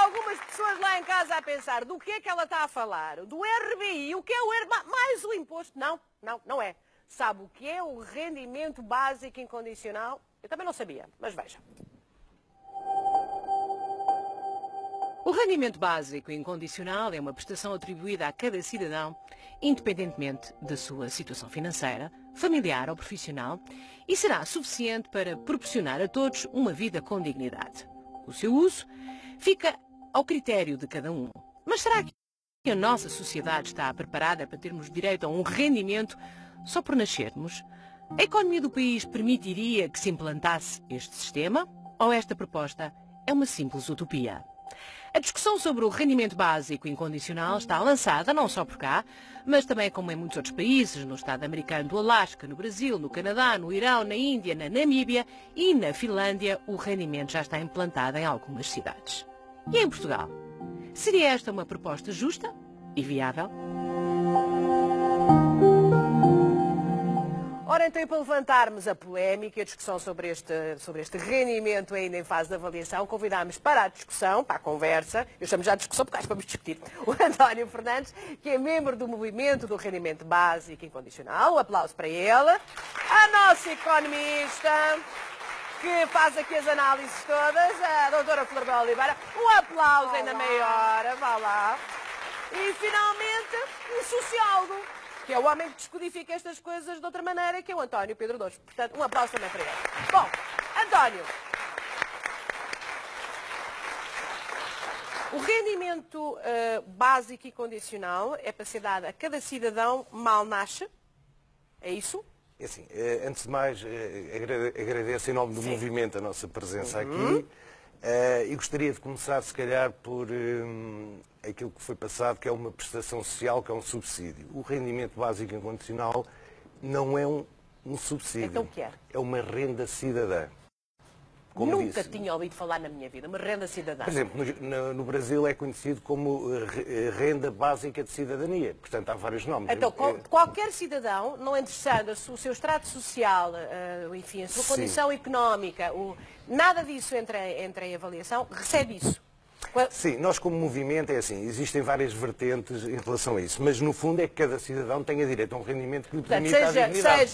algumas pessoas lá em casa a pensar do que é que ela está a falar? Do RBI, o que é o RBI? Mais o imposto? Não é. Sabe o que é o rendimento básico incondicional? Eu também não sabia, mas veja. O rendimento básico incondicional é uma prestação atribuída a cada cidadão, independentemente da sua situação financeira, familiar ou profissional, e será suficiente para proporcionar a todos uma vida com dignidade. O seu uso fica ao critério de cada um. Mas será que a nossa sociedade está preparada para termos direito a um rendimento só por nascermos? A economia do país permitiria que se implantasse este sistema? Ou esta proposta é uma simples utopia? A discussão sobre o rendimento básico incondicional está lançada não só por cá, mas também como em muitos outros países, no estado americano do Alasca, no Brasil, no Canadá, no Irão, na Índia, na Namíbia e na Finlândia, o rendimento já está implantado em algumas cidades. E em Portugal? Seria esta uma proposta justa e viável? Ora, então, para levantarmos a polémica e a discussão sobre este rendimento ainda em fase de avaliação, convidámos para a discussão, para a conversa, eu chamo já de discussão porque acho que vamos discutir, o António Fernandes, que é membro do movimento do rendimento básico incondicional. Um aplauso para ele. A nossa economista, que faz aqui as análises todas, a doutora Flor de Oliveira. Um aplauso ainda maior, vá lá. E, finalmente, um sociólogo, que é o homem que descodifica estas coisas de outra maneira, que é o António Pedro Doros. Portanto, um aplauso também para ele. Bom, António, o rendimento básico e condicional é para ser dado a cada cidadão mal nasce? É isso? É assim, antes de mais, agradeço em nome do movimento a nossa presença aqui e gostaria de começar, se calhar, por aquilo que foi passado, que é uma prestação social, que é um subsídio. O rendimento básico incondicional não é um subsídio. Então o que é? É uma renda cidadã. Como Nunca disse. tinha ouvido falar na minha vida, uma renda cidadã. Por exemplo, no Brasil é conhecido como renda básica de cidadania. Portanto, há vários nomes. Então, qualquer cidadão, não interessando o seu extrato social, enfim, a sua condição económica, nada disso entra em avaliação, recebe isso. Sim, nós como movimento é assim, existem várias vertentes em relação a isso, mas no fundo é que cada cidadão tenha direito a um rendimento que lhe permita a dignidade.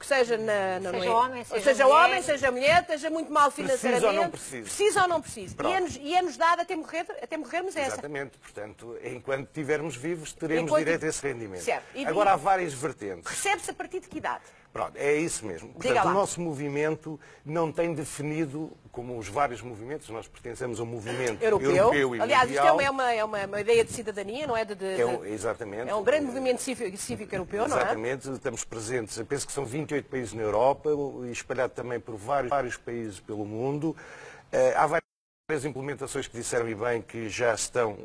Seja homem, seja mulher, esteja muito mal financeiramente. Precisa ou não precisa. Precisa ou não precisa. E é-nos dado até morrermos essa. Exatamente, portanto, enquanto estivermos vivos, teremos direito a esse rendimento. Certo. Agora há várias vertentes. Recebe-se a partir de que idade? Pronto, é isso mesmo. Portanto, o nosso movimento não tem definido, como os vários movimentos, nós pertencemos a um movimento europeu e mundial. Aliás, isto é uma ideia de cidadania, não é? Exatamente. É um grande movimento cívico europeu, não é? Exatamente, estamos presentes, eu penso que são 28 países na Europa e espalhado também por vários países pelo mundo. Há várias implementações que disseram e bem que já estão...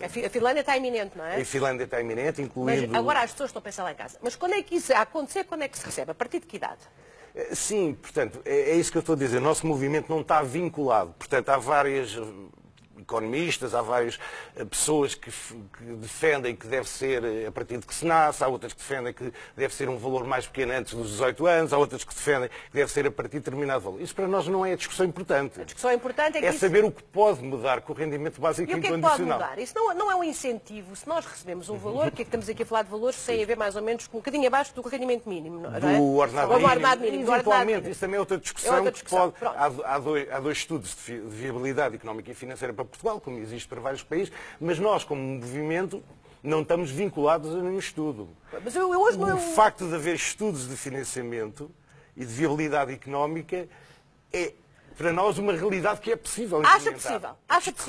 A Finlândia está iminente, não é? A Finlândia está iminente, incluindo... Mas agora as pessoas estão a pensar lá em casa. Mas quando é que isso vai acontecer? Quando é que se recebe? A partir de que idade? Sim, portanto, é isso que eu estou a dizer. O nosso movimento não está vinculado. Portanto, há várias economistas, há várias pessoas que defendem que deve ser a partir de que se nasce, há outras que defendem que deve ser um valor mais pequeno antes dos 18 anos, há outras que defendem que deve ser a partir de determinado valor. Isso para nós não é a discussão importante. A discussão importante é que saber o que pode mudar com o rendimento básico incondicional. E o que é que pode mudar? Isso não é um incentivo. Se nós recebemos um valor, que é que estamos aqui a falar de valores que têm a ver mais ou menos com um bocadinho abaixo do rendimento mínimo, não é? Do ordenado mínimo. Eventualmente, isso também é outra discussão. Há dois estudos de viabilidade económica e financeira para Portugal, como existe para vários países, mas nós, como movimento, não estamos vinculados a nenhum estudo. Mas hoje o facto de haver estudos de financiamento e de viabilidade económica é, para nós, uma realidade que é possível implementar. Acha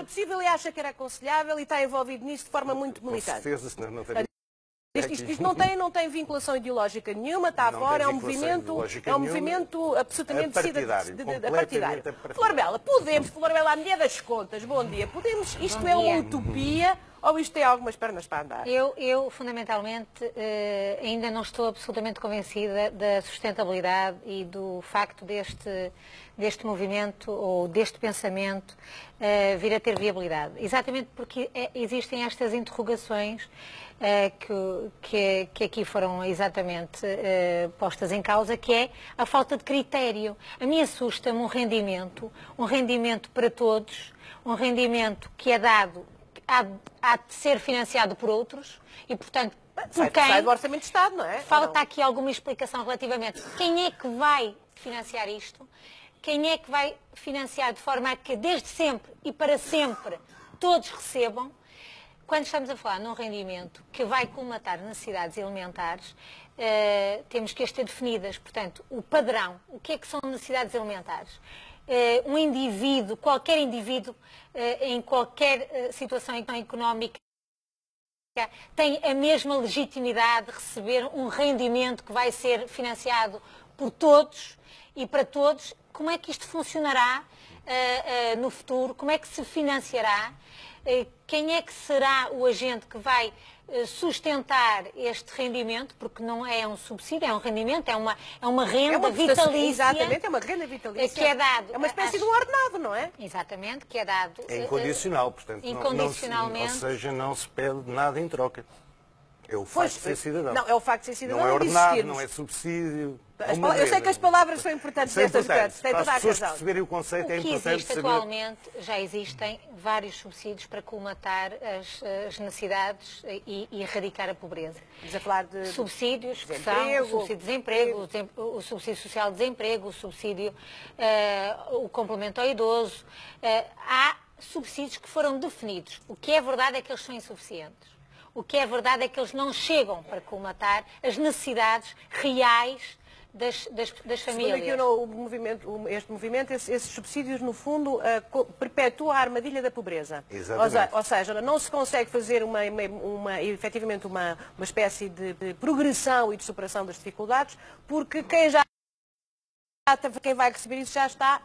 possível e acha que era aconselhável e está envolvido nisso de forma muito militante. Com certeza, senão não teria... Isto não tem vinculação ideológica nenhuma, está fora, é um movimento absolutamente partidário. Flor Bela, Flor Bela, a mulher das contas, bom dia, isto é uma utopia ou isto tem algumas pernas para andar? Eu fundamentalmente, ainda não estou absolutamente convencida da sustentabilidade e do facto deste movimento ou deste pensamento vir a ter viabilidade. Exatamente porque existem estas interrogações que aqui foram exatamente postas em causa, que é a falta de critério. A mim assusta-me um rendimento para todos, um rendimento que é dado, há de ser financiado por outros e, portanto, por quem? Sai do Orçamento de Estado, não é? Falta aqui alguma explicação relativamente quem é que vai financiar isto, quem é que vai financiar de forma a que desde sempre e para sempre todos recebam. Quando estamos a falar num rendimento que vai colmatar necessidades elementares, temos que as ter definidas. Portanto, o padrão, o que é que são necessidades elementares? Um indivíduo, qualquer indivíduo, em qualquer situação económica, tem a mesma legitimidade de receber um rendimento que vai ser financiado por todos e para todos. Como é que isto funcionará no futuro? Como é que se financiará? Quem é que será o agente que vai sustentar este rendimento? Porque não é um subsídio, é um rendimento, é uma renda vitalícia. Exatamente, é uma renda vitalícia. Que é dado. É uma espécie de um ordenado, não é? Exatamente, que é dado. É incondicional, portanto, incondicionalmente. ou seja, não se pede nada em troca. É o facto de ser cidadão. Não, é o facto de ser cidadão. Não é ordenado, não é subsídio. Eu sei que as palavras são importantes nestas coisas. Tem toda a Para as pessoas razão. perceberem o conceito, é O que importante existe saber. atualmente, já existem vários subsídios para colmatar as necessidades e erradicar a pobreza. Estamos a falar de Subsídios que são desemprego, o subsídio de desemprego, o subsídio social de desemprego, o subsídio, o complemento ao idoso. Há subsídios que foram definidos. O que é verdade é que eles são insuficientes. O que é verdade é que eles não chegam para colmatar as necessidades reais das famílias. Segundo aqui este movimento, esses subsídios, no fundo, perpetuam a armadilha da pobreza. Exatamente. Ou seja, não se consegue fazer efetivamente uma espécie de progressão e de superação das dificuldades, porque quem vai receber isso já está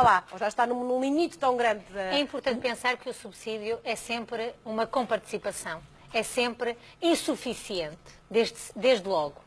lá, ou já está num limite tão grande. É importante pensar que o subsídio é sempre uma comparticipação. É sempre insuficiente, desde logo.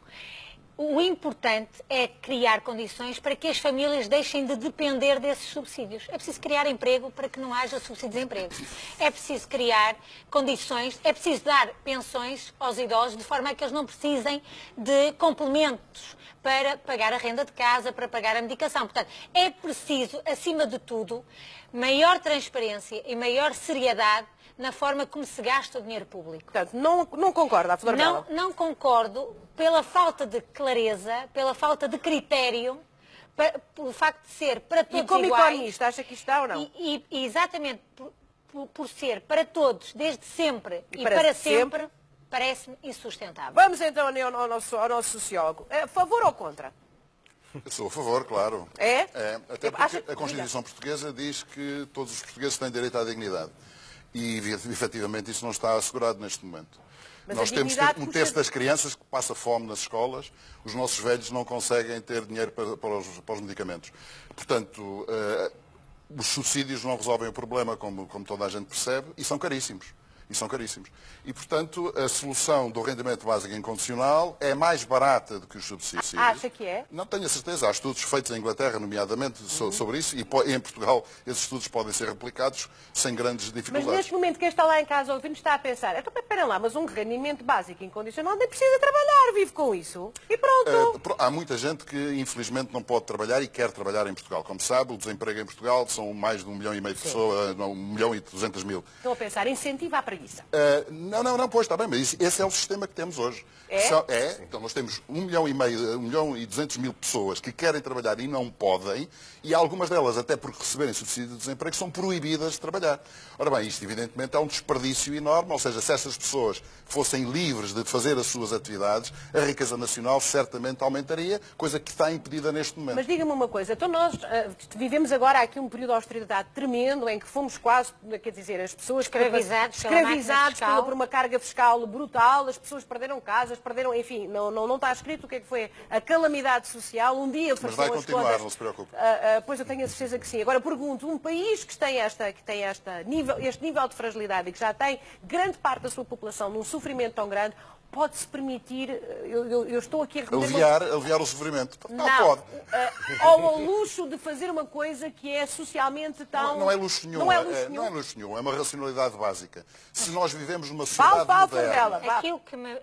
O importante é criar condições para que as famílias deixem de depender desses subsídios. É preciso criar emprego para que não haja subsídio de desemprego. É preciso criar condições, é preciso dar pensões aos idosos de forma a que eles não precisem de complementos para pagar a renda de casa, para pagar a medicação. Portanto, é preciso, acima de tudo, maior transparência e maior seriedade na forma como se gasta o dinheiro público. Portanto, não concorda, a Flor Bela? Não concordo pela falta de clareza, pela falta de critério, pelo facto de ser para todos iguais. E como economista, acha que isto está ou não? E exatamente por ser para todos, desde sempre e para sempre, parece-me insustentável. Vamos então ao nosso sociólogo. A favor ou contra? Eu sou a favor, claro. É? Até porque a Constituição Portuguesa diz que todos os portugueses têm direito à dignidade. E, efetivamente, isso não está assegurado neste momento. Mas nós temos um terço das crianças que passa fome nas escolas, os nossos velhos não conseguem ter dinheiro para os medicamentos. Portanto, os subsídios não resolvem o problema, como toda a gente percebe, e são caríssimos. E, portanto, a solução do rendimento básico incondicional é mais barata do que os subsídios. Acha que é? Não tenho a certeza. Há estudos feitos em Inglaterra, nomeadamente, sobre isso, e em Portugal esses estudos podem ser replicados sem grandes dificuldades. Mas neste momento quem está lá em casa ouvindo está a pensar, então espera lá, mas um rendimento básico incondicional nem precisa trabalhar, vive com isso. E pronto. Há muita gente que, infelizmente, não pode trabalhar e quer trabalhar em Portugal. Como sabe, o desemprego em Portugal são mais de 1,5 milhão de pessoas, 1.200.000. Estou a pensar, incentivar a preguiça. Não, pois, está bem, mas esse é o sistema que temos hoje. Então nós temos 1.200.000 pessoas que querem trabalhar e não podem, e algumas delas, até porque receberem subsídio de desemprego, são proibidas de trabalhar. Ora bem, isto evidentemente é um desperdício enorme, ou seja, se essas pessoas fossem livres de fazer as suas atividades, a riqueza nacional certamente aumentaria, coisa que está impedida neste momento. Mas diga-me uma coisa, então nós vivemos agora aqui um período de austeridade tremendo, em que fomos quase, quer dizer, as pessoas escravizados por uma carga fiscal brutal, as pessoas perderam casas, enfim, não está escrito o que é que foi a calamidade social, um dia mas vai continuar, contas, não se preocupe. Pois eu tenho a certeza que sim. Agora pergunto, um país que tem este nível de fragilidade e que já tem grande parte da sua população num sofrimento tão grande, pode-se permitir, eu estou aqui a aliviar o sofrimento? Não, pode. Ou ao luxo de fazer uma coisa que é socialmente tão... Não é luxo nenhum. Não é luxo nenhum. Não é luxo nenhum, é uma racionalidade básica. Se nós vivemos numa sociedade moderna...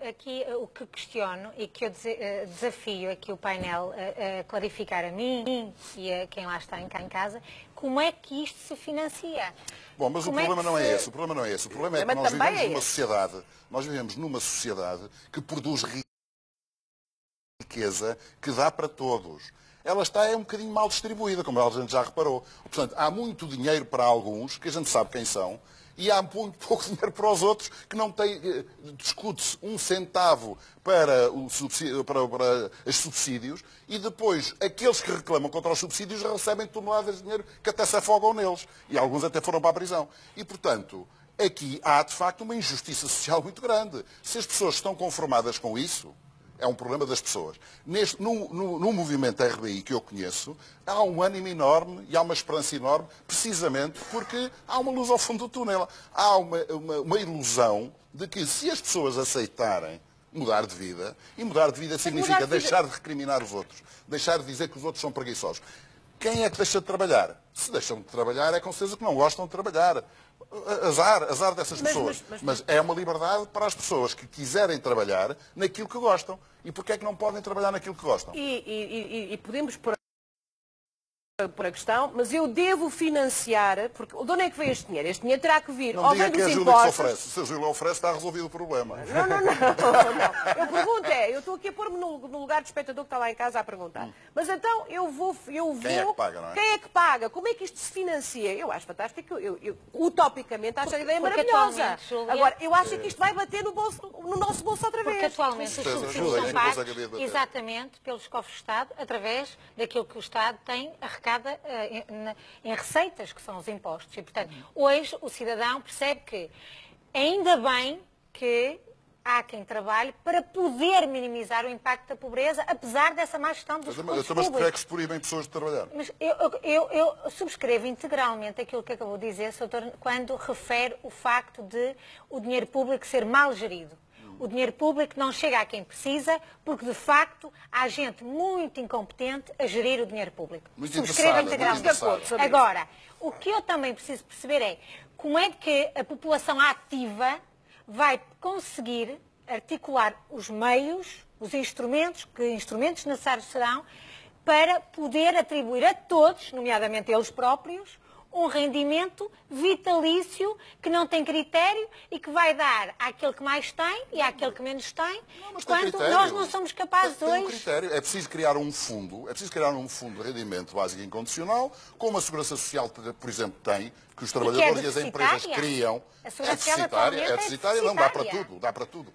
Aqui o que questiono e que eu desafio aqui o painel a clarificar a mim e a quem lá está em casa, como é que isto se financia? Bom, mas o problema não é esse. O problema não é esse. O problema é que nós vivemos numa sociedade que produz riqueza que dá para todos. Ela está um bocadinho mal distribuída, como a gente já reparou. Portanto, há muito dinheiro para alguns, que a gente sabe quem são, e há muito pouco dinheiro para os outros, que não têm, discute-se 1 centavo para os subsídios, e depois aqueles que reclamam contra os subsídios recebem toneladas de dinheiro que até se afogam neles. E alguns até foram para a prisão. E, portanto, aqui há, de facto, uma injustiça social muito grande. Se as pessoas estão conformadas com isso, é um problema das pessoas. No movimento RBI que eu conheço, há um ânimo enorme e há uma esperança enorme, precisamente porque há uma luz ao fundo do túnel. Há uma ilusão de que se as pessoas aceitarem mudar de vida, e mudar de vida significa deixar de recriminar os outros, deixar de dizer que os outros são preguiçosos. Quem é que deixa de trabalhar? Se deixam de trabalhar é com certeza que não gostam de trabalhar. Azar dessas pessoas. Mas é uma liberdade para as pessoas que quiserem trabalhar naquilo que gostam. E porquê é que não podem trabalhar naquilo que gostam? E podemos pôr a questão, mas eu devo financiar, porque de onde é que vem este dinheiro? Este dinheiro terá que vir não ou diga vem que é dos a Júlia que se impostos. oferece. Se a Júlia oferece, está resolvido o problema. Não. Eu pergunto eu estou aqui a pôr-me no lugar do espectador que está lá em casa a perguntar. Mas então eu vou... Quem é que paga, não é? Quem é que paga? Como é que isto se financia? Eu acho fantástico, utopicamente acho a ideia maravilhosa. Júlia, agora, eu acho que isto vai bater no nosso bolso outra vez. Porque atualmente os subsídios são pagos exatamente pelos cofres de Estado, através daquilo que o Estado tem arrecada em receitas, que são os impostos. E, portanto, hoje o cidadão percebe que ainda bem que há quem trabalhe para poder minimizar o impacto da pobreza, apesar dessa má gestão dos recursos Mas públicos. porquê é que se proíbem pessoas de trabalhar? Mas eu subscrevo integralmente aquilo que acabou de dizer, Sr. Doutor, quando refere o facto de o dinheiro público ser mal gerido. O dinheiro público não chega a quem precisa, porque, de facto, há gente muito incompetente a gerir o dinheiro público. Subscrevo integralmente. Agora, o que eu também preciso perceber é como é que a população ativa vai conseguir articular os meios, os instrumentos, que instrumentos necessários serão, para poder atribuir a todos, nomeadamente eles próprios, um rendimento vitalício que não tem critério e que vai dar àquele que mais tem e àquele que menos tem, quando nós não somos capazes hoje... Tem um critério. É preciso criar um fundo, de rendimento básico e incondicional, como a Segurança Social, por exemplo, tem, que os trabalhadores e as empresas criam. A deficitária, não, dá para tudo.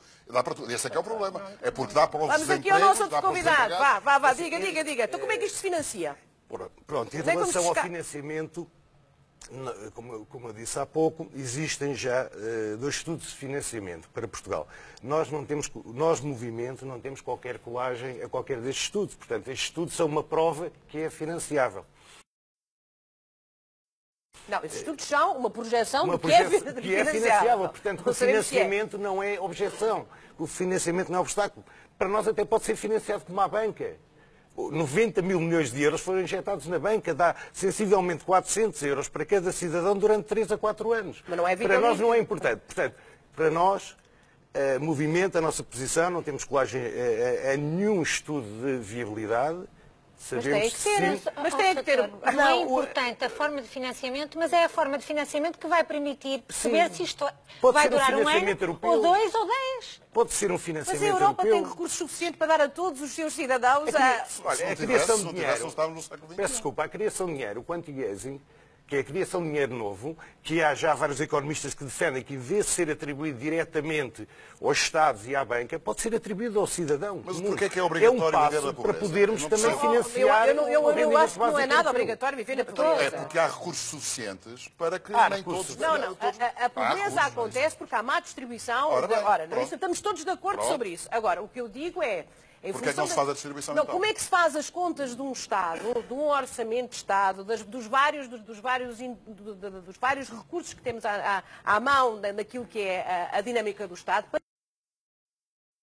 Esse é que é o problema. É porque dá para os Vamos aqui ao nosso outro convidado. Vá, diga. Então como é que isto se financia? Pronto, em relação ao financiamento, como eu disse há pouco, existem já 2 estudos de financiamento para Portugal. Nós, movimento, não temos qualquer colagem a qualquer destes estudos. Portanto, estes estudos são uma prova que é financiável. Não, esses estudos são uma projeção de que é financiável. Portanto, o financiamento não é objeção. O financiamento não é obstáculo. Para nós até pode ser financiado como a banca. 90 mil milhões de euros foram injetados na banca, dá sensivelmente 400 euros para cada cidadão durante 3 a 4 anos. Mas não é para nós não é importante. Portanto, para nós, movimento, a nossa posição, não temos colagem a nenhum estudo de viabilidade. Sabemos mas tem que ter. Não é importante a forma de financiamento, mas é a forma de financiamento que vai permitir perceber se isto vai durar um ano, europeu, ou 2 ou 10. Pode ser um financiamento europeu. Mas a Europa europeu tem recursos suficientes para dar a todos os seus cidadãos a criação de dinheiro. Peço desculpa, a criação de dinheiro, o quantiesing, que é a criação de dinheiro novo, que há já vários economistas que defendem que, em vez de ser atribuído diretamente aos Estados e à banca, pode ser atribuído ao cidadão. Mas porquê é que é obrigatório viver na pobreza? Para podermos também financiar... Eu acho que não é nada obrigatório viver na pobreza. É porque há recursos suficientes para que nem todos... Não. A pobreza acontece porque há má distribuição. Estamos todos de acordo sobre isso. Agora, o que eu digo é... Porquê é que não se faz a distribuição então? Como é que se faz as contas de um Estado, de um orçamento de Estado, dos vários recursos que temos à mão naquilo que é a dinâmica do Estado,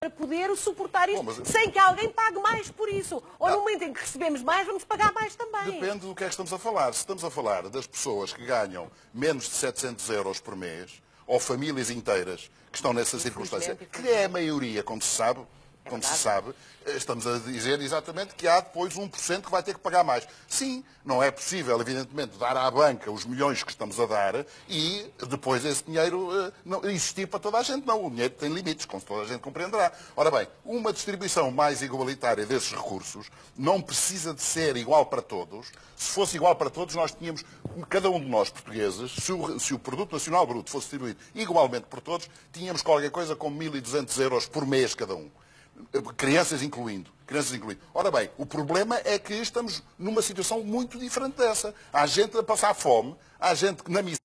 para poder suportar isto, sem que alguém pague mais por isso. Ou no momento em que recebemos mais, vamos pagar mais também. Depende do que é que estamos a falar. Se estamos a falar das pessoas que ganham menos de 700 euros por mês, ou famílias inteiras que estão nessa circunstância, que é a maioria, como se sabe, como se sabe, estamos a dizer exatamente que há depois 1% que vai ter que pagar mais. Sim, não é possível, evidentemente, dar à banca os milhões que estamos a dar e depois esse dinheiro não existir para toda a gente. Não, o dinheiro tem limites, como toda a gente compreenderá. Ora bem, uma distribuição mais igualitária desses recursos não precisa de ser igual para todos. Se fosse igual para todos, nós tínhamos, cada um de nós portugueses, se o Produto Nacional Bruto fosse distribuído igualmente por todos, tínhamos qualquer coisa como 1.200 euros por mês cada um. Crianças incluindo. Ora bem, o problema é que estamos numa situação muito diferente dessa. Há gente a passar fome, há gente na miséria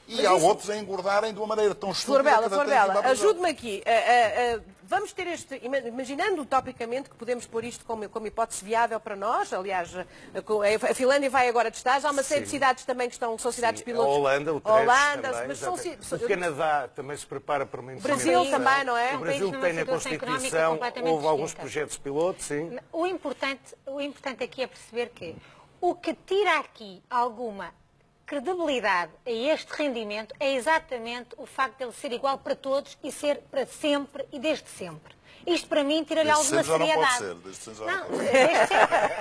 e há outros a engordarem de uma maneira tão estúpida. Flor Bela, ajude-me aqui. Vamos ter imaginando utopicamente que podemos pôr isto como hipótese viável para nós, aliás, a Finlândia vai agora testar, há uma série de cidades também que são cidades pilotos. A Holanda, o Holanda, também, o Canadá também se prepara para uma Brasil também, não é? O Brasil tem na Constituição, houve alguns projetos pilotos, sim. O importante aqui é perceber que o que tira aqui alguma credibilidade a este rendimento é exatamente o facto de ele ser igual para todos e ser para sempre e desde sempre. Isto para mim tira-lhe alguma seriedade. Desde sempre.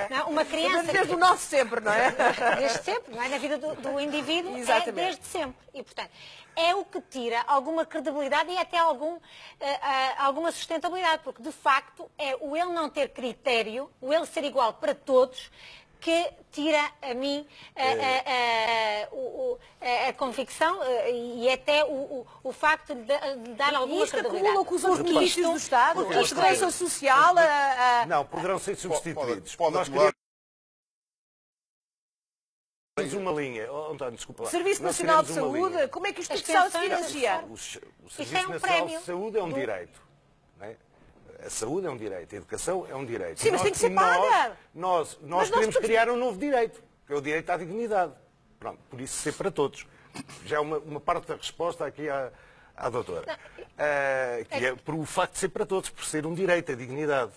Não, uma criança... Desde o nosso sempre, não é? Desde sempre, não é? Na vida do indivíduo é desde sempre. E, portanto, é o que tira alguma credibilidade e até alguma sustentabilidade, porque, de facto, é o ele não ter critério, o ele ser igual para todos, que tira a mim a convicção e até o facto de dar alguma credibilidade. Isto acumula com os outros ministros do Estado, a segurança social... Não, poderão ser substituídos. Nós queremos uma linha. António, desculpa lá. Serviço Nacional de Saúde, como é que isto se financia? O Serviço Nacional de Saúde é um direito. Não é? A saúde é um direito, a educação é um direito. Sim, mas tem que ser paga. Nós queremos criar um novo direito, que é o direito à dignidade. Pronto, por isso ser para todos. Já é uma parte da resposta aqui à doutora. Que é por o facto de ser para todos, por ser um direito, a dignidade.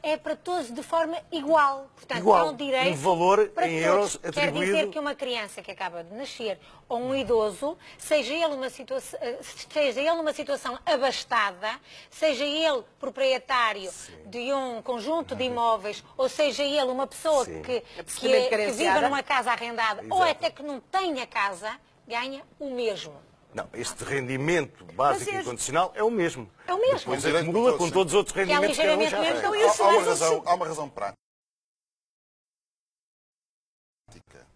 É para todos de forma igual. Portanto, igual. É um direito um valor para em todos. euros atribuído. Quer dizer que uma criança que acaba de nascer ou um idoso, seja ele numa situação abastada, seja ele proprietário de um conjunto de imóveis, ou seja ele uma pessoa que vive numa casa arrendada, ou até que não tenha casa, ganha o mesmo. Não, este rendimento básico e incondicional é o mesmo. É o mesmo. Depois acumula com todos os outros rendimentos que cada um já tem. Há uma razão prática.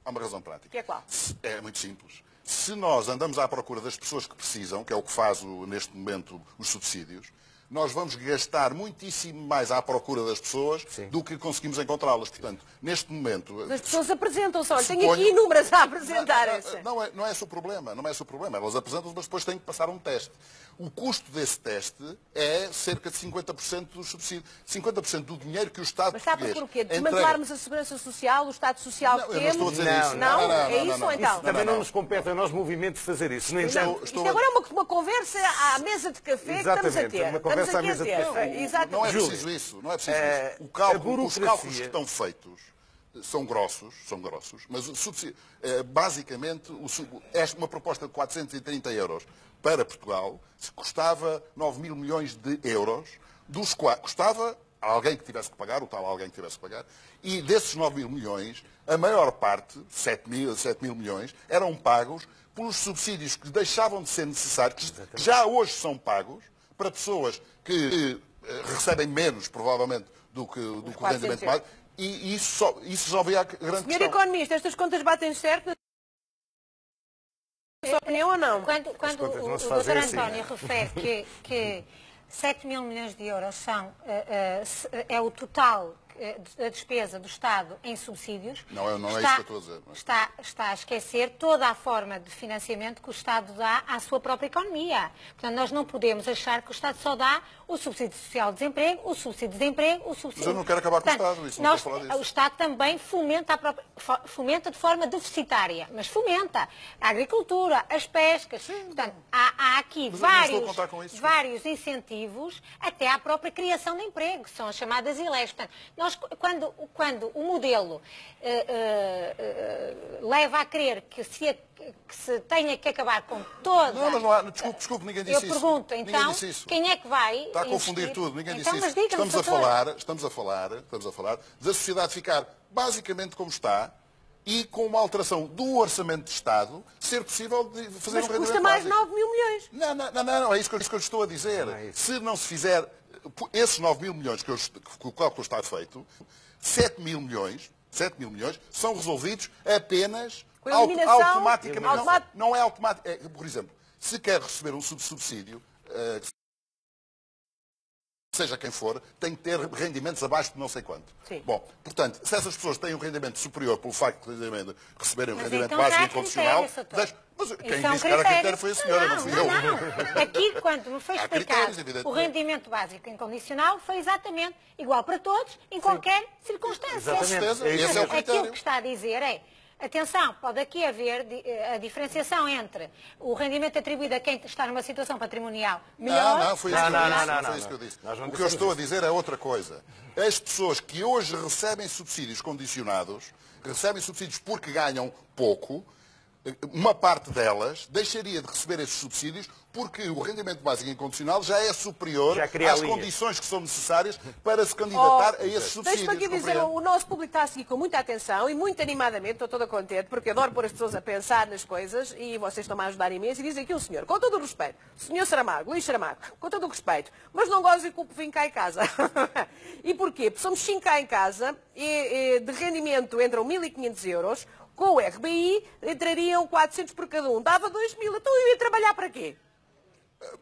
Há uma razão prática. Que é qual? É muito simples. Se nós andamos à procura das pessoas que precisam, que é o que faz neste momento os subsídios, nós vamos gastar muitíssimo mais à procura das pessoas do que conseguimos encontrá-las. Portanto, neste momento... As pessoas apresentam-se, olha, tenho aqui inúmeras a apresentarem-se. Não é esse o problema, Elas apresentam-se, mas depois têm que passar um teste. O custo desse teste é cerca de 50% do subsídio. 50% do dinheiro que o Estado português... Mas está por quê? Desmantelarmos a Segurança Social, o Estado Social que temos? Eu não estou a dizer isso. Não? É isso ou então? Também não nos compete a nós, movimento, fazer isso. No entanto, isto agora é uma conversa à mesa de café que estamos a ter. Uma conversa à mesa de café. Não é preciso isso. Os cálculos que estão feitos são grossos, mas basicamente uma proposta de 430 euros para Portugal custava 9 mil milhões de euros, dos quais custava a alguém que tivesse que pagar, o tal alguém que tivesse que pagar, e desses 9 mil milhões, a maior parte, 7 mil milhões, eram pagos pelos subsídios que deixavam de ser necessários, que já hoje são pagos, para pessoas que recebem menos, provavelmente, do que o rendimento básico, e isso resolvia a grande questão. Senhor Economista, estas contas batem certo? Na sua opinião ou não? Quando o Dr. António refere que 7 mil milhões de euros é o total da despesa do Estado em subsídios, não é isso que eu estou a dizer. Está a esquecer toda a forma de financiamento que o Estado dá à sua própria economia. Portanto, nós não podemos achar que o Estado só dá o subsídio social de desemprego, o subsídio de desemprego, o subsídio... Mas eu não quero acabar com o Estado, isso não estou a falar disso. O Estado também fomenta de forma deficitária, mas fomenta a agricultura, as pescas. Portanto, há aqui vários incentivos até à própria criação de emprego, que são as chamadas ILEs. Portanto, nós quando o modelo leva a crer que se tenha que acabar com toda... Não há, desculpe, ninguém disse isso. Eu pergunto, então, quem é que vai... Está a confundir tudo, ninguém disse então, isso. Estamos a falar da sociedade ficar basicamente como está e com uma alteração do orçamento de Estado ser possível de fazer um rendimento custa mais básico. 9 mil milhões. Não, é isso que eu lhe estou a dizer. Se não se fizer esses 9 mil milhões que o cálculo está feito, 7 mil milhões são resolvidos apenas com a eliminação automaticamente. Não é automático. Por exemplo, se quer receber um subsídio, seja quem for, tem que ter rendimentos abaixo de não sei quanto. Sim. Bom, portanto, se essas pessoas têm um rendimento superior pelo facto de receberem um Mas rendimento então básico há incondicional, critérios, mas quem Isso é um disse que era critério. critério foi a senhora, não fui eu. Não. Aqui, quando me foi Há explicado critérios, evidentemente. o rendimento básico incondicional, foi exatamente igual para todos, em qualquer circunstância. Exatamente. Com certeza, É isso esse é o mesmo. critério. Aquilo que está a dizer é, atenção, pode aqui haver a diferenciação entre o rendimento atribuído a quem está numa situação patrimonial melhor... Não, foi isso que eu disse. Não, Foi isso que eu disse. Nós não O que eu dissemos estou a dizer é outra coisa. As pessoas que hoje recebem subsídios condicionados, recebem subsídios porque ganham pouco, uma parte delas deixaria de receber esses subsídios porque o rendimento básico incondicional já é superior às condições que são necessárias para se candidatar a esses subsídios. Deixe-me aqui dizer, o nosso público está a seguir com muita atenção e muito animadamente, estou toda contente, porque adoro pôr as pessoas a pensar nas coisas e vocês estão-me a ajudar imenso. E dizem aqui um senhor, com todo o respeito, senhor Saramago, Luís Saramago, com todo o respeito, mas não gosto de que o vinho cá em casa. E porquê? Porque somos 5 cá em casa e de rendimento entram 1.500 euros, com o RBI entrariam 400 por cada um, dava 2.000, então eu ia trabalhar para quê?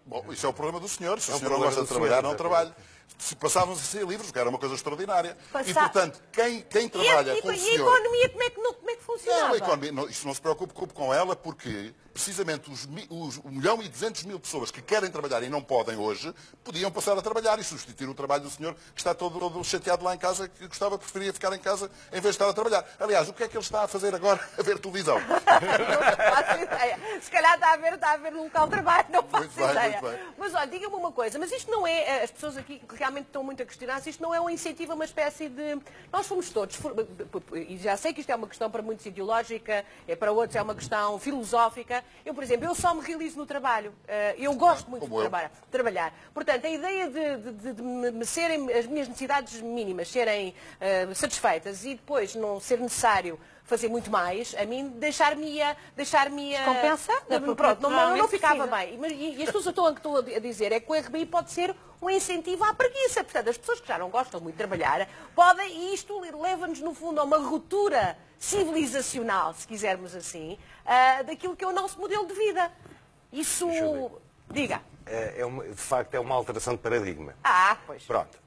Bom, isso é o problema do senhor. Se o senhor não gosta de trabalhar, não trabalhe. Se passávamos a ser livres, que era uma coisa extraordinária. E, portanto, quem trabalha com o senhor... E a economia, como é que funcionava? Não, a economia, isso não se preocupe com ela, porque precisamente os 1.200.000 pessoas que querem trabalhar e não podem hoje, podiam passar a trabalhar e substituir o trabalho do senhor que está todo chateado lá em casa, que preferia ficar em casa em vez de estar a trabalhar. Aliás, o que é que ele está a fazer agora? A ver televisão. Não faço ideia. Se calhar está a ver no local de trabalho, não faço ideia. Muito bem. Mas olha, diga-me uma coisa, mas isto não é, as pessoas aqui realmente estão muito a questionar se isto não é um incentivo a uma espécie de... Nós fomos todos, e já sei que isto é uma questão para muitos ideológica, para outros é uma questão filosófica. Eu, por exemplo, eu só me realizo no trabalho. Eu gosto muito de trabalhar. Portanto, a ideia de me serem as minhas necessidades mínimas serem satisfeitas e depois não ser necessário fazer muito mais, a mim deixar-me-ia... Compensada. Pronto, não ficava bem. E as pessoas que eu estou a dizer é que o RBI pode ser um incentivo à preguiça. Portanto, as pessoas que já não gostam muito de trabalhar podem, e isto leva-nos, no fundo, a uma ruptura civilizacional, se quisermos assim, daquilo que é o nosso modelo de vida. Isso... Diga. De facto, é uma alteração de paradigma. Pois. Pronto.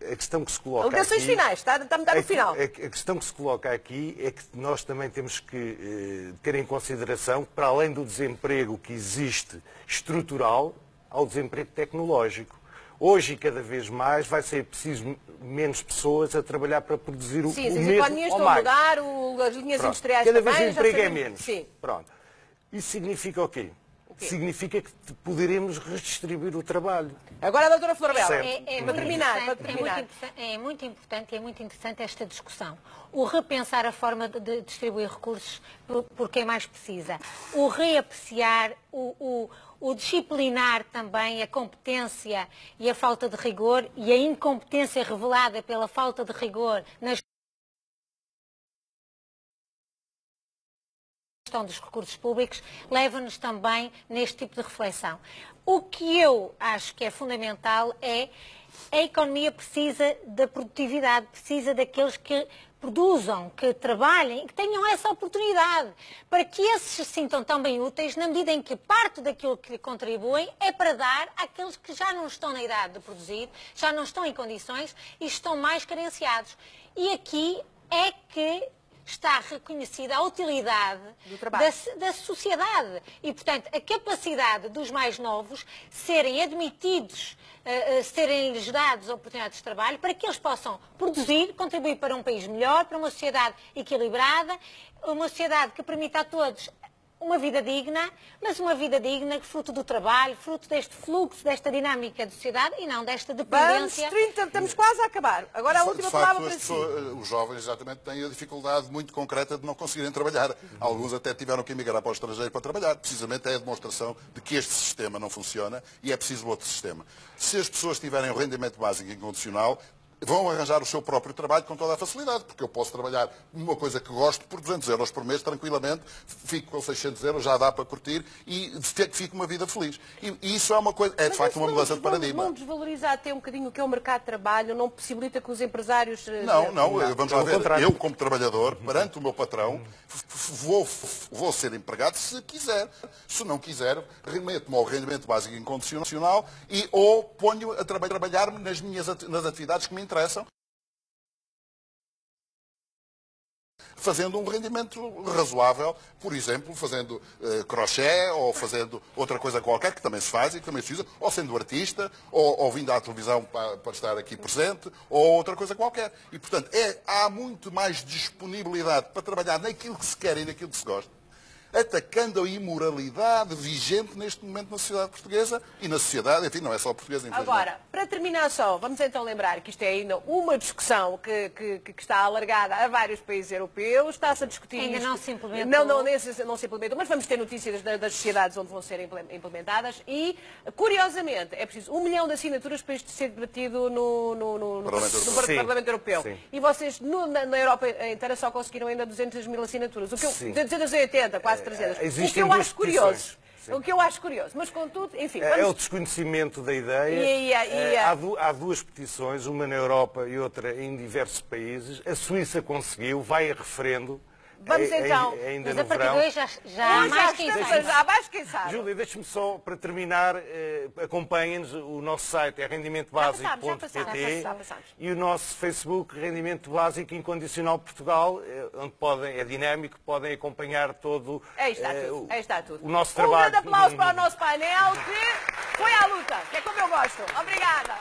A questão que se coloca alegações aqui... finais, está-me no final. A questão que se coloca aqui é que nós também temos que ter em consideração que, para além do desemprego que existe estrutural, há o desemprego tecnológico. Hoje, e cada vez mais, vai ser preciso menos pessoas a trabalhar para produzir o mesmo ou mais. Sim, as economias estão a mudar, as linhas industriais cada também... Cada vez o emprego é menos. Sim. Pronto. Isso significa o quê? Significa que poderemos redistribuir o trabalho. Agora a doutora Florabella, para terminar. É muito importante e é muito interessante esta discussão. O repensar a forma de distribuir recursos por quem mais precisa. O reapreciar, o disciplinar também a competência e a falta de rigor e a incompetência revelada pela falta de rigor nas dos recursos públicos, leva-nos também neste tipo de reflexão. O que eu acho que é fundamental é a economia precisa da produtividade, precisa daqueles que produzam, que trabalhem, que tenham essa oportunidade, para que esses se sintam tão bem úteis, na medida em que parte daquilo que contribuem é para dar àqueles que já não estão na idade de produzir, já não estão em condições e estão mais carenciados. E aqui é que está reconhecida a utilidade da sociedade e, portanto, a capacidade dos mais novos serem admitidos, serem-lhes dados oportunidades de trabalho para que eles possam produzir, contribuir para um país melhor, para uma sociedade equilibrada, uma sociedade que permita a todos uma vida digna, mas uma vida digna fruto do trabalho, fruto deste fluxo, desta dinâmica de sociedade e não desta dependência. Estamos quase a acabar. Agora a última palavra para si. Os jovens exatamente têm a dificuldade muito concreta de não conseguirem trabalhar. Alguns até tiveram que emigrar para o estrangeiro para trabalhar. Precisamente é a demonstração de que este sistema não funciona e é preciso outro sistema. Se as pessoas tiverem o rendimento básico incondicional, vão arranjar o seu próprio trabalho com toda a facilidade, porque eu posso trabalhar uma coisa que gosto por 200 euros por mês, tranquilamente, fico com 600 euros, já dá para curtir e fico uma vida feliz. E isso é uma coisa, é de facto uma mudança de paradigma. Não desvaloriza até um bocadinho o que é o mercado de trabalho, não possibilita que os empresários... Não, vamos lá ver. Eu, como trabalhador, perante o meu patrão, vou ser empregado se quiser. Se não quiser, remeto-me ao rendimento básico incondicional ou ponho a trabalhar-me nas atividades que me interessam, fazendo um rendimento razoável, por exemplo, fazendo crochê ou fazendo outra coisa qualquer que também se faz e que também se usa, ou sendo artista, ou vindo à televisão para estar aqui presente, ou outra coisa qualquer. E, portanto, há muito mais disponibilidade para trabalhar naquilo que se quer e naquilo que se gosta, atacando a imoralidade vigente neste momento na sociedade portuguesa e na sociedade, enfim, não é só portuguesa, infelizmente. Agora, para terminar só, vamos então lembrar que isto é ainda uma discussão que está alargada a vários países europeus, está-se a discutir ainda isto. Não se implementou. Não se implementou, mas vamos ter notícias das sociedades onde vão ser implementadas e, curiosamente, é preciso 1 milhão de assinaturas para isto ser debatido no Parlamento Europeu. Sim. E vocês, na Europa inteira, só conseguiram ainda 200 mil assinaturas. 280, quase 300. O que eu acho curioso. O que eu acho curioso. Mas, contudo, enfim... É o desconhecimento da ideia. Há duas petições, uma na Europa e outra em diversos países. A Suíça conseguiu, vai a referendo. Vamos então. Mas a partir de hoje já há mais quem sabe. Júlia, deixe-me só, para terminar, acompanhem-nos, o nosso site é rendimentobásico.pt e o nosso Facebook, Rendimento Básico Incondicional Portugal, onde é dinâmico, podem acompanhar todo aí está tudo. O nosso trabalho. Um grande aplauso para o nosso painel que foi à luta, que é como eu gosto. Obrigada.